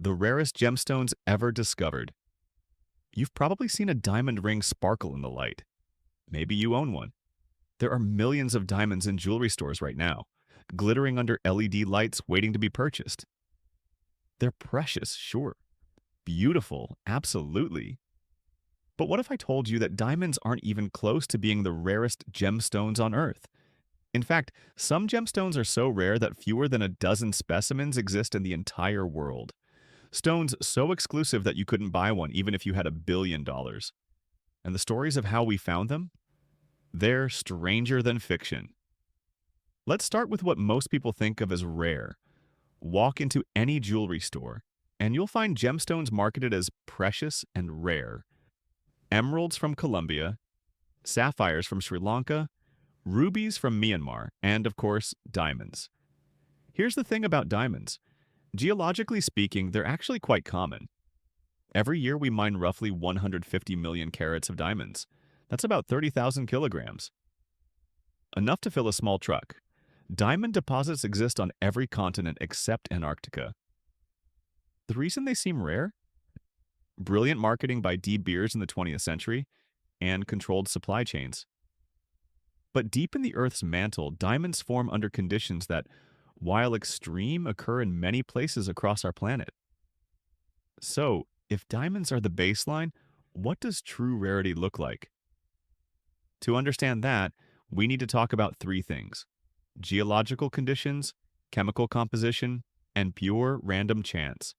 the rarest gemstones ever discovered. You've probably seen a diamond ring sparkle in the light. Maybe you own one. There are millions of diamonds in jewelry stores right now, glittering under LED lights waiting to be purchased. They're precious, sure. Beautiful, absolutely. But what if I told you that diamonds aren't even close to being the rarest gemstones on Earth? In fact, some gemstones are so rare that fewer than a dozen specimens exist in the entire world. Stones so exclusive that you couldn't buy one even if you had $1 billion. And the stories of how we found them? They're stranger than fiction. Let's start with what most people think of as rare. Walk into any jewelry store, and you'll find gemstones marketed as precious and rare. Emeralds from Colombia, sapphires from Sri Lanka, rubies from Myanmar, and of course, diamonds. Here's the thing about diamonds. Geologically speaking, they're actually quite common. Every year we mine roughly 150 million carats of diamonds. That's about 30,000 kilograms. Enough to fill a small truck. Diamond deposits exist on every continent except Antarctica. The reason they seem rare? Brilliant marketing by De Beers in the 20th century and controlled supply chains. But deep in the Earth's mantle, diamonds form under conditions that, while extreme, occur in many places across our planet. So, if diamonds are the baseline, what does true rarity look like? To understand that, we need to talk about three things: geological conditions, chemical composition, and pure random chance.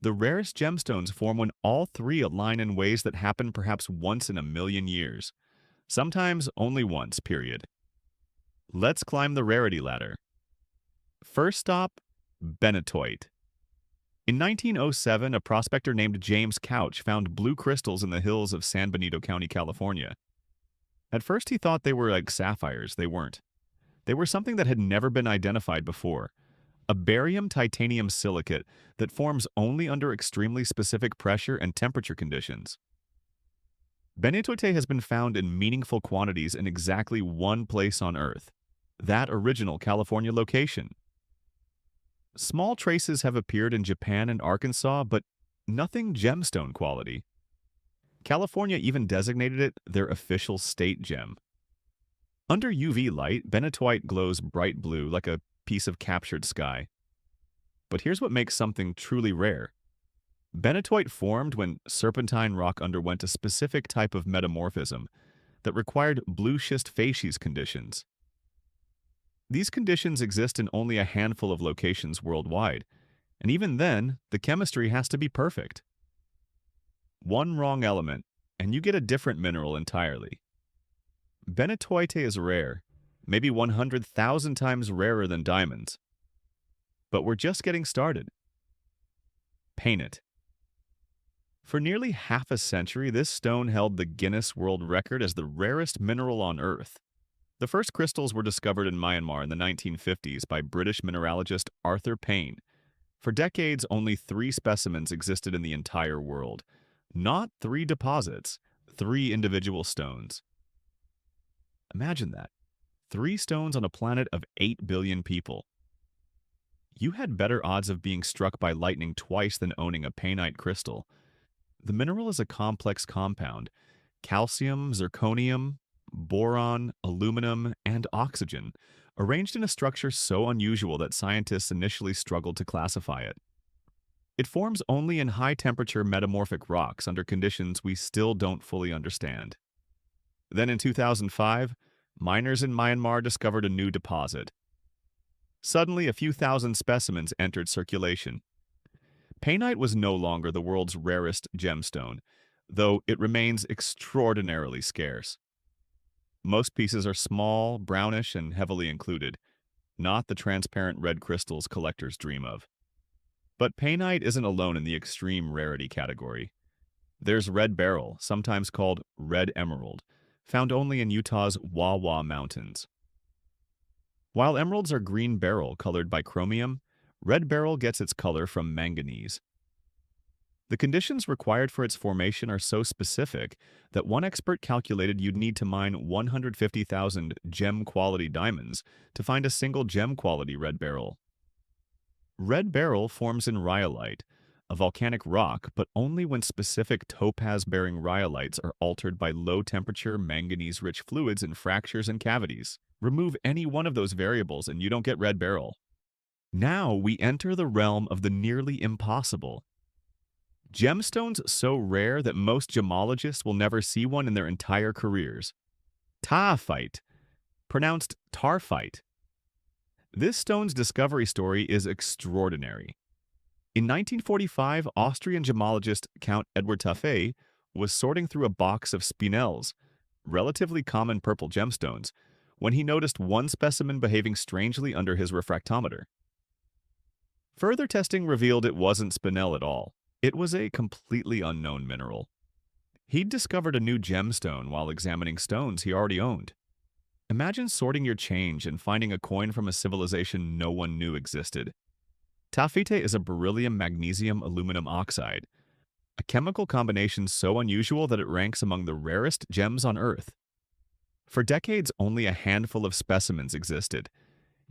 The rarest gemstones form when all three align in ways that happen perhaps once in a million years. Sometimes only once, period. Let's climb the rarity ladder. First stop, Benitoite. In 1907, a prospector named James Couch found blue crystals in the hills of San Benito County, California. At first he thought they were like sapphires. They weren't. They were something that had never been identified before, a barium titanium silicate that forms only under extremely specific pressure and temperature conditions. Benitoite has been found in meaningful quantities in exactly one place on Earth, that original California location. Small traces have appeared in Japan and Arkansas, but nothing gemstone quality. California even designated it their official state gem. Under UV light, benitoite glows bright blue like a piece of captured sky. But here's what makes something truly rare. Benitoite formed when serpentine rock underwent a specific type of metamorphism that required blue schist facies conditions. These conditions exist in only a handful of locations worldwide, and even then, the chemistry has to be perfect. One wrong element, and you get a different mineral entirely. Benitoite is rare, maybe 100,000 times rarer than diamonds. But we're just getting started. Painite. For nearly half a century, this stone held the Guinness World Record as the rarest mineral on Earth. The first crystals were discovered in Myanmar in the 1950s by British mineralogist Arthur Payne. For decades, only 3 specimens existed in the entire world. Not 3 deposits, 3 individual stones. Imagine that. 3 stones on a planet of 8 billion people. You had better odds of being struck by lightning twice than owning a painite crystal. The mineral is a complex compound: calcium, zirconium, boron, aluminum, and oxygen, arranged in a structure so unusual that scientists initially struggled to classify it. It forms only in high-temperature metamorphic rocks under conditions we still don't fully understand. Then in 2005, miners in Myanmar discovered a new deposit. Suddenly, a few thousand specimens entered circulation. Painite was no longer the world's rarest gemstone, though it remains extraordinarily scarce. Most pieces are small, brownish, and heavily included, not the transparent red crystals collectors dream of. But painite isn't alone in the extreme rarity category. There's Red Beryl, sometimes called red emerald, found only in Utah's Wawa Mountains. While emeralds are green beryl colored by chromium, red beryl gets its color from manganese. The conditions required for its formation are so specific that one expert calculated you'd need to mine 150,000 gem-quality diamonds to find a single gem-quality red beryl. Red Beryl forms in rhyolite, a volcanic rock, but only when specific topaz-bearing rhyolites are altered by low-temperature, manganese-rich fluids in fractures and cavities. Remove any one of those variables and you don't get red beryl. Now we enter the realm of the nearly impossible. Gemstones so rare that most gemologists will never see one in their entire careers. Taaffeite, pronounced Taaffeite. This stone's discovery story is extraordinary. In 1945, Austrian gemologist Count Edward Taaffeite was sorting through a box of spinels, relatively common purple gemstones, when he noticed one specimen behaving strangely under his refractometer. Further testing revealed it wasn't spinel at all. It was a completely unknown mineral. He'd discovered a new gemstone while examining stones he already owned. Imagine sorting your change and finding a coin from a civilization no one knew existed. Taaffeite is a beryllium magnesium aluminum oxide, a chemical combination so unusual that it ranks among the rarest gems on Earth. For decades, only a handful of specimens existed.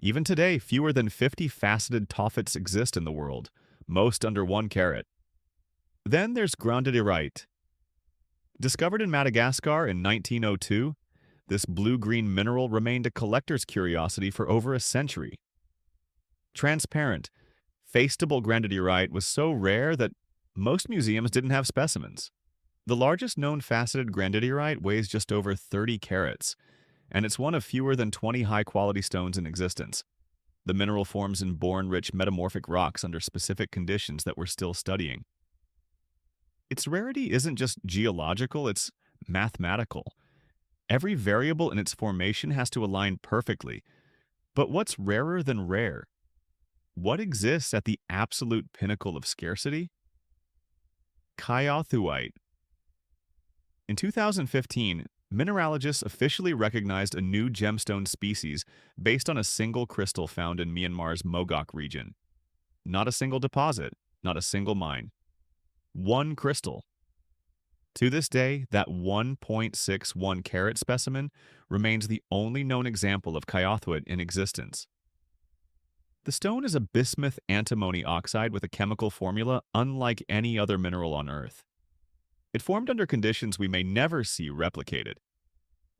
Even today, fewer than 50 faceted Taaffeites exist in the world, most under 1 carat. Then there's Grandidierite. Discovered in Madagascar in 1902, this blue-green mineral remained a collector's curiosity for over a century. Transparent, faceable Grandidierite was so rare that most museums didn't have specimens. The largest known faceted Grandidierite weighs just over 30 carats, and it's one of fewer than 20 high-quality stones in existence. The mineral forms in boron-rich metamorphic rocks under specific conditions that we're still studying. Its rarity isn't just geological, it's mathematical. Every variable in its formation has to align perfectly. But what's rarer than rare? What exists at the absolute pinnacle of scarcity? Taaffeite. In 2015, mineralogists officially recognized a new gemstone species based on a single crystal found in Myanmar's Mogok region. Not a single deposit, not a single mine. One crystal. To this day, that 1.61 carat specimen remains the only known example of Taaffeite in existence. The stone is a bismuth antimony oxide with a chemical formula unlike any other mineral on Earth. It formed under conditions we may never see replicated.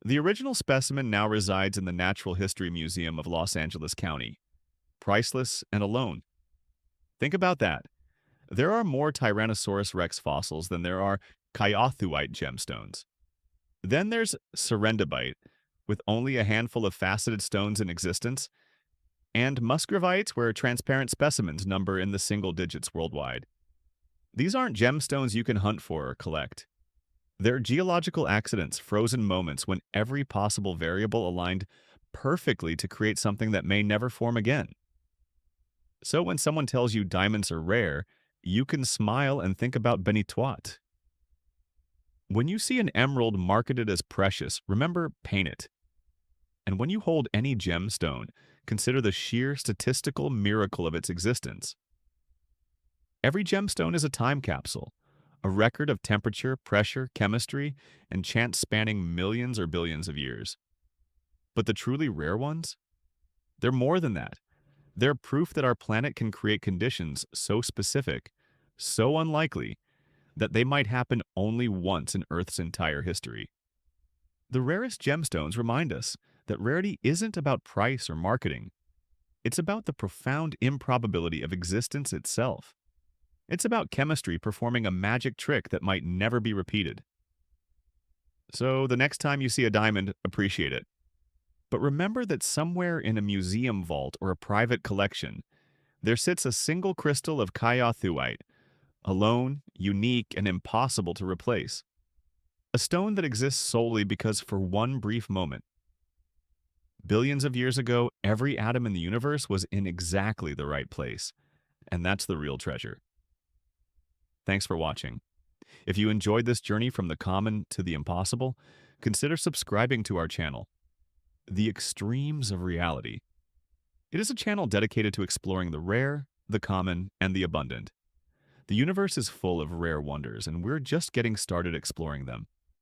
The original specimen now resides in the Natural History Museum of Los Angeles County. Priceless and alone. Think about that. There are more Tyrannosaurus rex fossils than there are Taaffeite gemstones. Then there's Serendipite, with only a handful of faceted stones in existence, and Musgravites, where transparent specimens number in the single digits worldwide. These aren't gemstones you can hunt for or collect. They're geological accidents, frozen moments when every possible variable aligned perfectly to create something that may never form again. So when someone tells you diamonds are rare, you can smile and think about Benitoit. When you see an emerald marketed as precious, remember Painite. And when you hold any gemstone, consider the sheer statistical miracle of its existence. Every gemstone is a time capsule, a record of temperature, pressure, chemistry, and chance spanning millions or billions of years. But the truly rare ones? They're more than that. They're proof that our planet can create conditions so specific, so unlikely, that they might happen only once in Earth's entire history. The rarest gemstones remind us that rarity isn't about price or marketing. It's about the profound improbability of existence itself. It's about chemistry performing a magic trick that might never be repeated. So the next time you see a diamond, appreciate it. But remember that somewhere in a museum vault or a private collection, there sits a single crystal of Taaffeite, alone, unique, and impossible to replace. A stone that exists solely because for one brief moment, billions of years ago, every atom in the universe was in exactly the right place. And that's the real treasure. Thanks for watching. If you enjoyed this journey from the common to the impossible, consider subscribing to our channel, The Extremes of Reality. It is a channel dedicated to exploring the rare, the common, and the abundant. The universe is full of rare wonders, and we're just getting started exploring them.